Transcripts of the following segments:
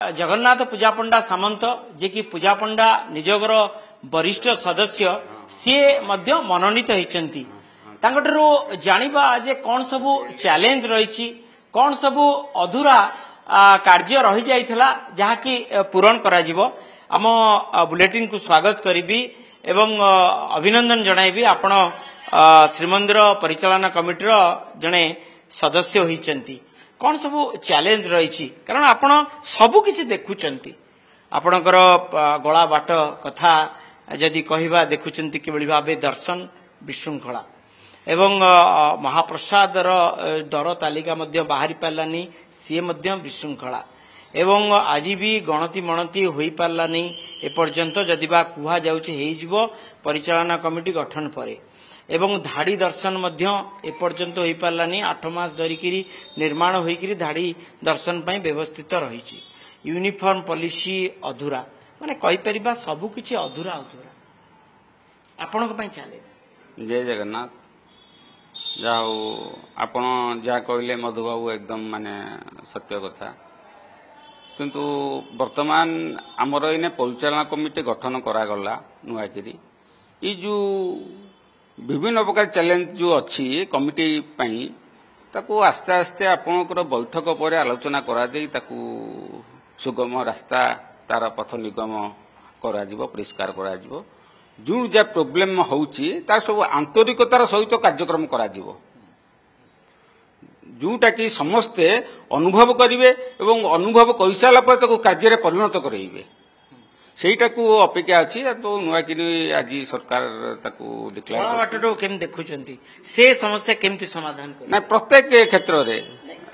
जगन्नाथ पूजा पंडा सामंत जे कि पूजा पंडा निजगर वरिष्ठ सदस्य सी मनोनीत होती जानिबा जे कौन सबू चैलेंज रही कौन सबू अधूरा कार्य रही जाइथिला जहाँकि पूरण करा जिवो आम बुलेटिन को स्वागत करी एवं अभिनंदन जणाइबी आपण श्रीमंदिर परिचालना कमिटी जड़े सदस्य होइचंती कौन सब चैलेंज रही कारण आपण सबु किछि देखुचंती आपणकर गला बाट कथा जदि कहबा देखुचंती किबळी भाबे दर्शन विशृंखला एवं महाप्रसाद दर तालिका मध्य बाहरी पारलानी सी मध्य विशृंखला एवं आज भी गणति मणति होई पारलानी एपर्यंत जदि बा कुहा जाउछि हेइजिवो परिचालना कमिटी गठन परे एवं धाड़ी दर्शन मध्य एपर्यंत होई पारलानी 8 मास धरिकी निर्माण होइकिरी धाड़ी दर्शन पई व्यवस्थित रहिछि यूनिफॉर्म पॉलिसी अधूरा माने कहि परिबा सबु किछि अधूरा अधूरा आपन को पई चैलेंज जय जगन्नाथ जाओ आपण जा कहले मधुबाबू एकदम माने सत्य कथा किंतु वर्तमान आमर इने परिचालना कमिटी गठन करा गला नुआकिरी ई जो विभिन्न प्रकार चैलेंज जो अच्छी कमिटी पई ताको आस्ते आस्ते आपणकर बैठक पर आलोचना करा दे ताको सुगम रास्ता तार पथ निगम करा जिवो परिष्कार करा जिवो जो जा प्रॉब्लम होउची तार सब आंतरिकतार सहित कार्यक्रम करा जिवो जोटा कि समस्ते अनुभव करिवे एवं अनुभव कइसाला पर ताको कार्य रे परिणत करइबे सेटा को अपेक्षा अछि तो नुआकिनी आज सरकार ताको डिक्लेयर बाटो केम देखुचंती से समस्या केमती समाधान कर ना प्रत्येक क्षेत्र रे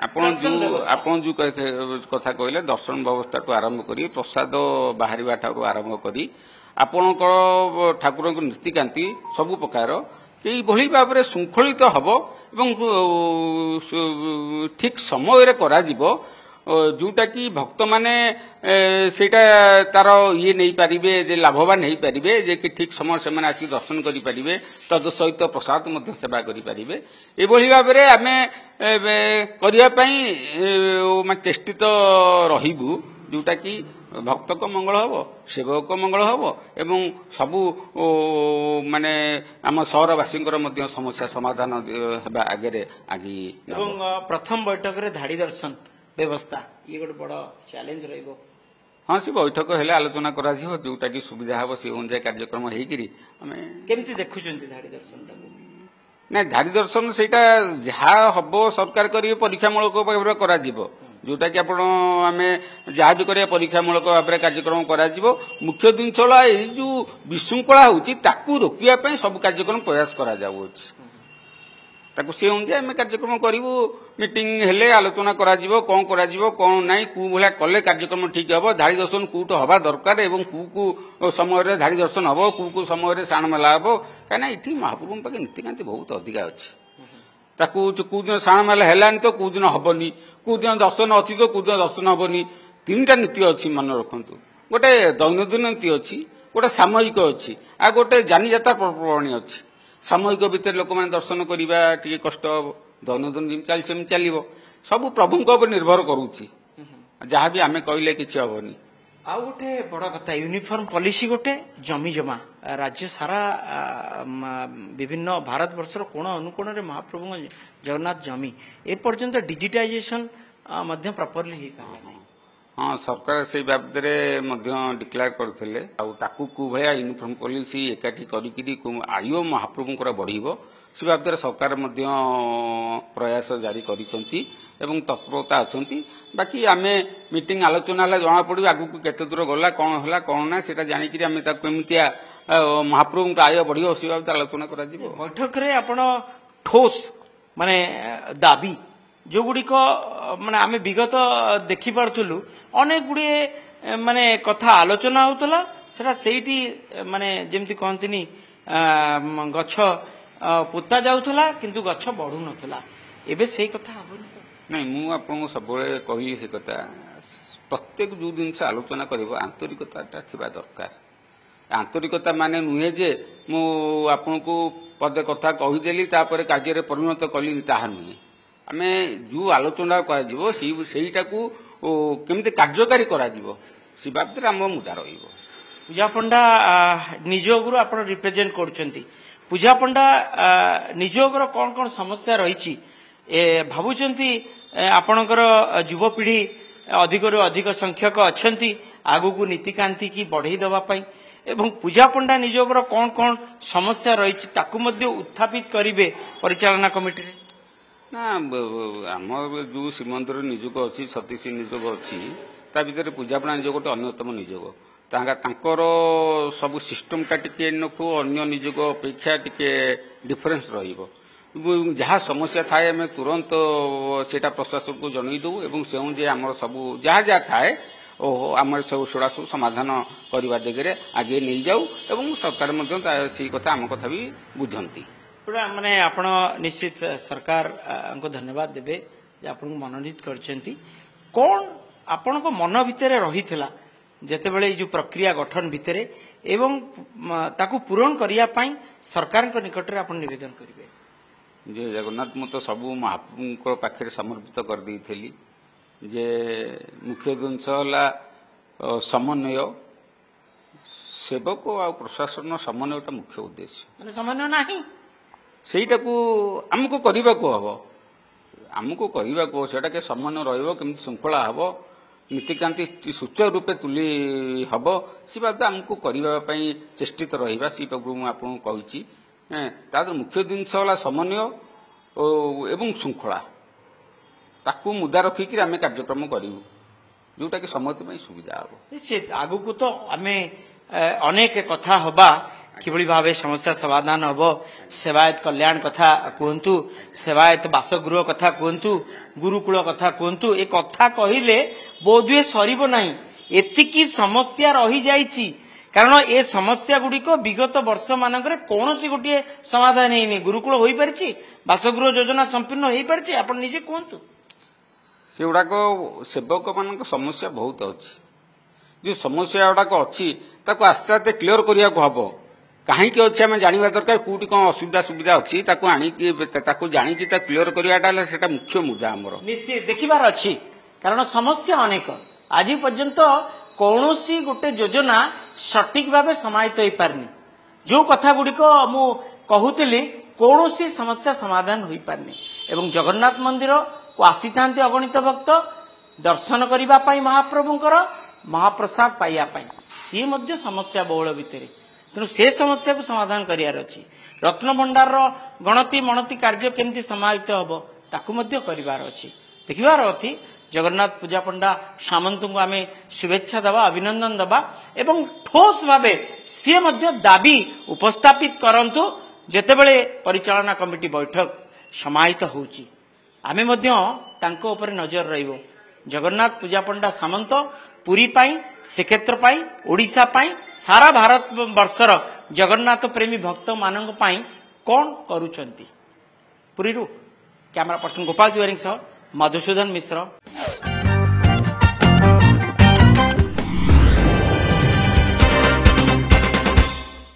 आपण जो कथा कहले दर्शन व्यवस्था तो आरंभ करी प्रसाद बाहरी बाठारु आरंभ करी आपणको ठाकुर को नीतिकांति सबु प्रकार कि भली भाव में श्रृंखलित हब एवं ठीक समय रे करा जिवो जोटा कि भक्त माने सेटा तार ये नहीं पारिबे जे लाभवान नहीं पारिबे जे कि ठीक समय से माने आसी दर्शन करि पारिबे तद सहित प्रसाद मध्य सेवा करि पारिबे ए भली भाव रे आमे करिया पई मा चेष्टित रहिबु जोटा कि भक्त को मंगल हबो सेवक को मंगल हबो एवं सबु माने आम शहरवासी समस्या समाधान हेबा आगे आगे एवं प्रथम बैठक रे धाड़ी दर्शन व्यवस्था ये गोटे बड़ चैलेंज रहिबो हाँ से बैठक हेले आलोचना करा जिवो जोटा कि सुविधा हबो से अनुसार कार्यक्रम हेइकिरी हमें केमती देखुचंती धाड़ी दर्शन ना धाड़ी दर्शन सेटा जहा हबो सरकार करिवे परीक्षामूलक भाव करा जिवो जोटा कि आपण आमे जहा भी करिया परीक्षामूलक भाव कार्यक्रम करा जिवो मुख्य दिन छला ए जो विशृंखला होची ताकू रोकिया पई सब कार्यक्रम प्रयास करा जाउछ ताकू से अनुसार आमे कार्यक्रम करिवो मीटिंग हेले आलोचना करा जिवो कोन नाही कु भला कले कार्यक्रम ठीक हबो धाड़ी दर्शन कुट हबा दरकार एवं कु समय रे धाड़ी दर्शन हबो कु समय रे साण मेला हबो काना इठी महाप्रभु पाके नीतिकांति बहुत अधिका अछि ताकू कु दिन साण मेला हेलान तो कु दिन हबनी कु दिन दर्शन अछि तो कु दिन दर्शन हबनी तीनटा नीति अछि मन रखंतु गोटे दैनंदिन नीति अछि गोटे सामयिक अछि आ गोटे जानी जाता प्रवणी अछि सामयिक भितर लोक माने दर्शन करिबा टिके कष्ट दैनंदिन जिम चाल सेम चलिबो सब प्रभुଙ୍କ पर निर्भर करूची जहा भी आमे कहले किछ हबनी आ गोटे बड़ कथा यूनिफॉर्म पॉलिसी गोटे जमी जमा राज्य सारा विभिन्न भारत वर्षर कोण अनुकोण रे महाप्रभु जगन्नाथ जमी ए पर्यंत डिजिटाइजेशन मध्य प्रॉपर्ली हे पाला हाँ सरकार से बाबद डिक्लेयर करते ताकू भया यूनिफॉर्म पॉलिसी एकाठी करी आयु महाप्रभुंर बढ़िबो से बाबद सरकार प्रयास जारी करिसंती एवं तत्परता अच्छी बाकी आमे मीटिंग आलोचना जना पड़ो आगु केते दूर गला कौन है कौन ना से जानिकी आम केमतिया महाप्रभु आय बढ़िया से बाबद आलोचना करा जिवो बैठक रे आपण ठोस माने दाबी जो गुड़िक माने आमे विगत देखि पारथुलु अनेक गुडी माने कथा आलोचना होतला सेटा सेठी माने जेमति कहंतिनी गछ पोता जाउथला किंतु गछ बढ़ु नथला एबे सेही कथा हबनी नहीं मु आपन सब कहली से कथा प्रत्येक जो दिन से आलोचना करिवो आंतरिकता थिबा दरकार आंतरिकता माने नुहे जे मु आपन को पदे कथा कहिदेली तापर कार्य रे परिणत कली ताहा नुहे आमे जो आलोचना करा जीवो सेईटा को କେମିତି କାର୍ଯ୍ୟକାରୀ କରାଯିବ ସେ ବାବଦରେ ଆମ ମୁଦା ରହିବ। ପୂଜା ପଣ୍ଡା ନିଯୋଗରୁ ଆପଣ ରିପ୍ରେଜେଣ୍ଟ କରୁଛନ୍ତି। ପୂଜା ପଣ୍ଡା ନିଯୋଗର କ'ଣ କ'ଣ ସମସ୍ୟା ରହିଛି ଭାବୁଛନ୍ତି? ଆପଣଙ୍କର ଯୁବପିଢ଼ି ଅଧିକରୁ ଅଧିକ ସଂଖ୍ୟକ ଅଛନ୍ତି ଆଗକୁ ନୀତିକାନ୍ତି କି ବଢ଼େଇ ଦେବା ପାଇଁ, ଏବଂ ପୂଜା ପଣ୍ଡା ନିଯୋଗର କ'ଣ କ'ଣ ସମସ୍ୟା ରହିଛି ତାକୁ ମଧ୍ୟ ଉତ୍ଥାପିତ କରିବେ ପରିଚାଳନା କମିଟିରେ? ନା ଆମର ଯେଉଁ ଶ୍ରୀମନ୍ଦିର ନିଯୋଗ ଅଛି, ସତୀଶ ନିଯୋଗ ଅଛି, ତା ଭିତରେ ପୂଜାପଣ୍ଡା ନିଯୋଗ ଗୋଟେ ଅନ୍ୟତମ ନିଯୋଗ। ତାଙ୍କର ସବୁ ସିଷ୍ଟମଟା ଟିକେ ଅନ୍ୟ ନିଯୋଗ ଅପେକ୍ଷା ଟିକେ ଡିଫରେନ୍ସ ରହିବ। ଯାହା ସମସ୍ୟା ଥାଏ ଆମେ ତୁରନ୍ତ ସେଇଟା ପ୍ରଶାସନକୁ ଜଣାଇ ଦେଉ ଏବଂ ସେ ଅନୁଯାୟୀ ଆମର ସବୁ ଯାହା ଯାହା ଥାଏ ଆମର ସେଗୁଡ଼ା ସବୁ ସମାଧାନ କରିବା ଦିଗରେ ଆଗେଇ ନେଇଯାଉ ଏବଂ ସରକାର ମଧ୍ୟ ସେଇ କଥା ଆମ କଥା ବି ବୁଝନ୍ତି। ମାନେ ଆପଣ ନିଶ୍ଚିତ ସରକାରଙ୍କୁ ଧନ୍ୟବାଦ ଦେବେ ଯେ ଆପଣଙ୍କୁ ମନୋନୀତ କରିଛନ୍ତି। କ'ଣ ଆପଣଙ୍କ ମନ ଭିତରେ ରହିଥିଲା ଯେତେବେଳେ ଏଇ ଯେଉଁ ପ୍ରକ୍ରିୟା ଗଠନ ଭିତରେ ଏବଂ ତାକୁ ପୂରଣ କରିବା ପାଇଁ ସରକାରଙ୍କ ନିକଟରେ ଆପଣ ନିବେଦନ କରିବେ? ଯେ ଜଗନ୍ନାଥ, ମୁଁ ତ ସବୁ ମହାପ୍ରଭୁଙ୍କ ପାଖରେ ସମର୍ପିତ କରିଦେଇଥିଲି ଯେ ମୁଖ୍ୟ ଜିନିଷ ହେଲା ସମନ୍ୱୟ, ସେବକ ଆଉ ପ୍ରଶାସନର ସମନ୍ୱୟଟା ମୁଖ୍ୟ ଉଦ୍ଦେଶ୍ୟ। ମାନେ ସମନ୍ୱୟ ନାହିଁ, ସେଇଟାକୁ ଆମକୁ କରିବାକୁ ହବ, ସେଇଟା ସମନ୍ୱୟ ରହିବ, କେମିତି ଶୃଙ୍ଖଳା ହବ, ନୀତିକାନ୍ତି ସୁଚାରୁ ରୂପେ ତୁଲି ହବ, ସେ ବାଦ ଆମକୁ କରିବା ପାଇଁ ଚେଷ୍ଟିତ ରହିବା। ସେଇଟାକୁ ମୁଁ ଆପଣଙ୍କୁ କହିଛି। ତାର ମୁଖ୍ୟ ଜିନିଷ ହେଲା ସମନ୍ୱୟ ଏବଂ ଶୃଙ୍ଖଳା, ତାକୁ ମୁଦା ରଖିକି ଆମେ କାର୍ଯ୍ୟକ୍ରମ କରିବୁ ଯୋଉଟାକି ସମସ୍ତ ପାଇଁ ସୁବିଧା ହବ। ନିଶ୍ଚିତ ଆଗକୁ ତ ଆମେ ଅନେକ କଥା ହବା, କିଭଳି ଭାବେ ସମସ୍ୟା ସମାଧାନ ହବ। ସେବାୟତ କଲ୍ୟାଣ କଥା କୁହନ୍ତୁ, ସେବାୟତ ବାସଗୃହ କଥା କୁହନ୍ତୁ, ଗୁରୁକୁଳ କଥା କୁହନ୍ତୁ, ଏ କଥା କହିଲେ ବୋଧହୁଏ ସରିବ ନାହିଁ। ଏତିକି ସମସ୍ୟା ରହିଯାଇଛି, କାରଣ ଏ ସମସ୍ୟା ଗୁଡ଼ିକ ବିଗତ ବର୍ଷ ମାନଙ୍କରେ କୌଣସି ଗୋଟିଏ ସମାଧାନ ହେଇନି। ଗୁରୁକୁଳ ହୋଇପାରିଛି, ବାସଗୃହ ଯୋଜନା ସମ୍ପୂର୍ଣ୍ଣ ହେଇପାରିଛି? ଆପଣ ନିଜେ କୁହନ୍ତୁ। ସେଗୁଡ଼ାକ ସେବକମାନଙ୍କ ସମସ୍ୟା ବହୁତ ଅଛି। ଯେଉଁ ସମସ୍ୟା ଗୁଡ଼ାକ ଅଛି ତାକୁ ଆସ୍ତେ ଆସ୍ତେ କ୍ଲିୟର କରିବାକୁ ହବ। କାହିଁକି ଅଛି ଆମେ ଜାଣିବା ଦରକାର, କୋଉଠି କ'ଣ ଅସୁବିଧା ସୁବିଧା ଅଛି ତାକୁ ଜାଣିକି ତାକୁ କ୍ଲିୟର କରିବାଟା ହେଲା ସେଟା ମୁଖ୍ୟ ମୁଦ୍ଦା ଆମର। ନିଶ୍ଚିତ ଦେଖିବାର ଅଛି, କାରଣ ସମସ୍ୟା ଅନେକ। ଆଜି ପର୍ଯ୍ୟନ୍ତ କୌଣସି ଗୋଟେ ଯୋଜନା ସଠିକ ଭାବେ ସମାହିତ ହୋଇପାରିନି। ଯେଉଁ କଥା ଗୁଡ଼ିକ ମୁଁ କହୁଥିଲି କୌଣସି ସମସ୍ୟା ସମାଧାନ ହୋଇପାରିନି ଏବଂ ଜଗନ୍ନାଥ ମନ୍ଦିରକୁ ଆସିଥାନ୍ତି ଅଗଣିତ ଭକ୍ତ ଦର୍ଶନ କରିବା ପାଇଁ ମହାପ୍ରଭୁଙ୍କର ମହାପ୍ରସାଦ ପାଇବା ପାଇଁ, ସିଏ ମଧ୍ୟ ସମସ୍ୟା ବହୁଳ ଭିତରେ। ତେଣୁ ସେ ସମସ୍ୟାକୁ ସମାଧାନ କରିବାର ଅଛି। ରତ୍ନଭଣ୍ଡାରର ଗଣତି ମଣତି କାର୍ଯ୍ୟ କେମିତି ସମାହିତ ହେବ ତାକୁ ମଧ୍ୟ କରିବାର ଅଛି। ଦେଖିବାର ଅଛି ଜଗନ୍ନାଥ ପୂଜା ପଣ୍ଡା ସାମନ୍ତଙ୍କୁ ଆମେ ଶୁଭେଚ୍ଛା ଦେବା, ଅଭିନନ୍ଦନ ଦେବା ଏବଂ ଠୋସ୍ ଭାବେ ସିଏ ମଧ୍ୟ ଦାବି ଉପସ୍ଥାପିତ କରନ୍ତୁ। ଯେତେବେଳେ ପରିଚାଳନା କମିଟି ବୈଠକ ସମାହିତ ହେଉଛି ଆମେ ମଧ୍ୟ ତାଙ୍କ ଉପରେ ନଜର ରହିବ। ଜଗନ୍ନାଥ ପୂଜା ପଣ୍ଡା ସାମନ୍ତ ପୁରୀ ପାଇଁ, ଶ୍ରୀକ୍ଷେତ୍ର ପାଇଁ, ଓଡ଼ିଶା ପାଇଁ, ସାରା ଭାରତ ବର୍ଷର ଜଗନ୍ନାଥ ପ୍ରେମୀ ଭକ୍ତମାନଙ୍କ ପାଇଁ କ'ଣ କରୁଛନ୍ତି। ପୁରୀରୁ କ୍ୟାମେରା ପର୍ସନ ଗୋପାଳ ତିୱାରୀଙ୍କ ସହ ମଧୁସୂଦନ ମିଶ୍ର,